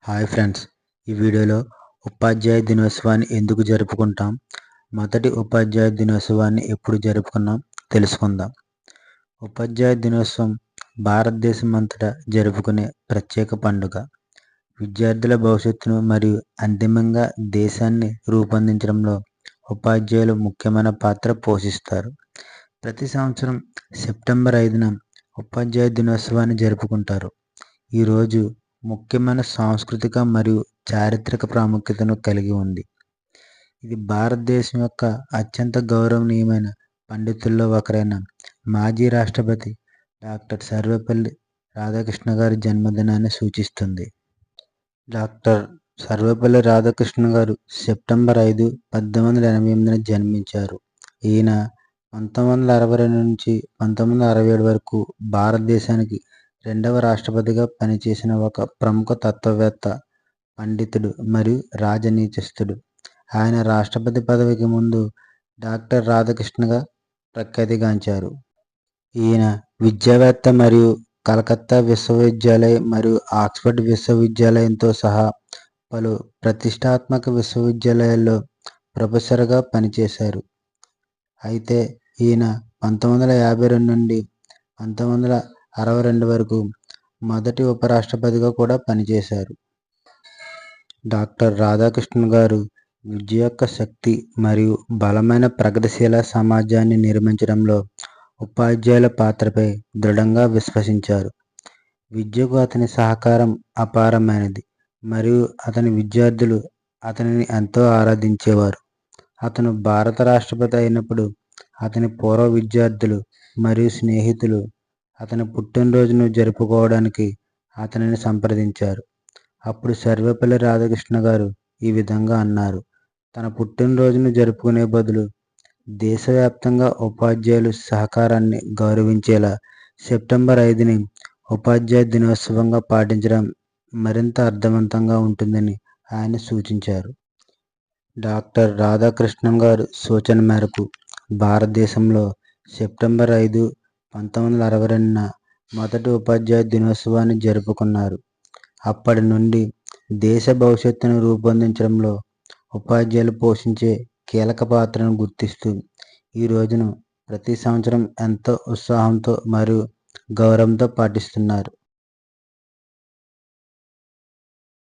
Hi friends, ఈ వీడియోలో ఉపాధ్యాయ దినోత్సవాన్ని ఎందుకు జరుపుకుంటాం, మొదటి ఉపాధ్యాయ దినోత్సవాన్ని ఎప్పుడు జరుపుకున్నాం తెలుసుకుందాం. ఉపాధ్యాయ దినోత్సవం భారతదేశం అంతటా జరుపుకునే ప్రత్యేక పండుగ. విద్యార్థుల భవిష్యత్తును మరియు అంతిమంగా దేశాన్ని రూపొందించడంలో ఉపాధ్యాయులు ముఖ్యమైన పాత్ర పోషిస్తారు. ప్రతి సంవత్సరం సెప్టెంబర్ 5న ఉపాధ్యాయ దినోత్సవాన్ని జరుపుకుంటారు. ఈరోజు ముఖ్యమైన సాంస్కృతిక మరియు చారిత్రక ప్రాముఖ్యతను కలిగి ఉంది. ఇది భారతదేశం యొక్క అత్యంత గౌరవనీయమైన పండితుల్లో ఒకరైన మాజీ రాష్ట్రపతి డాక్టర్ సర్వేపల్లి రాధాకృష్ణ గారి జన్మదినాన్ని సూచిస్తుంది. డాక్టర్ సర్వేపల్లి రాధాకృష్ణ గారు సెప్టెంబర్ 5, 1888 జన్మించారు. ఈయన 1962 నుంచి 1967 వరకు భారతదేశానికి రెండవ రాష్ట్రపతిగా పనిచేసిన ఒక ప్రముఖ తత్వవేత్త, పండితుడు మరియు రాజనీతిస్తుడు. ఆయన రాష్ట్రపతి పదవికి ముందు డాక్టర్ రాధాకృష్ణగా ప్రఖ్యాతిగాంచారు. ఈయన విద్యావేత్త మరియు కలకత్తా విశ్వవిద్యాలయం మరియు ఆక్స్ఫర్డ్ విశ్వవిద్యాలయంతో సహా పలు ప్రతిష్టాత్మక విశ్వవిద్యాలయాల్లో ప్రొఫెసర్గా పనిచేశారు. అయితే ఈయన 1952 నుండి 1962 వరకు మొదటి ఉపరాష్ట్రపతిగా కూడా పనిచేశారు. డాక్టర్ రాధాకృష్ణన్ గారు విద్య యొక్క శక్తి మరియు బలమైన ప్రగతిశీల సమాజాన్ని నిర్మించడంలో ఉపాధ్యాయుల పాత్రపై దృఢంగా విశ్వసించారు. విద్యకు అతని సహకారం అపారమైనది మరియు అతని విద్యార్థులు అతనిని ఎంతో ఆరాధించేవారు. అతను భారత రాష్ట్రపతి అయినప్పుడు అతని పూర్వ విద్యార్థులు మరియు స్నేహితులు అతని పుట్టినరోజును జరుపుకోవడానికి అతనిని సంప్రదించారు. అప్పుడు సర్వేపల్లి రాధాకృష్ణ గారు ఈ విధంగా అన్నారు: తన పుట్టినరోజును జరుపుకునే బదులు దేశవ్యాప్తంగా ఉపాధ్యాయుల సహకారాన్ని గౌరవించేలా సెప్టెంబర్ 5ని ఉపాధ్యాయ దినోత్సవంగా పాటించడం మరింత అర్థవంతంగా ఉంటుందని ఆయన సూచించారు. డాక్టర్ రాధాకృష్ణన్ గారు సూచన మేరకు భారతదేశంలో సెప్టెంబర్ 5, 1962న మొదటి ఉపాధ్యాయ దినోత్సవాన్ని జరుపుకున్నారు. అప్పటి నుండి దేశ భవిష్యత్తును రూపొందించడంలో ఉపాధ్యాయులు పోషించే కీలక పాత్రను గుర్తిస్తూ ఈ రోజును ప్రతి సంవత్సరం ఎంతో ఉత్సాహంతో మరియు గౌరవంతో పాటిస్తున్నారు.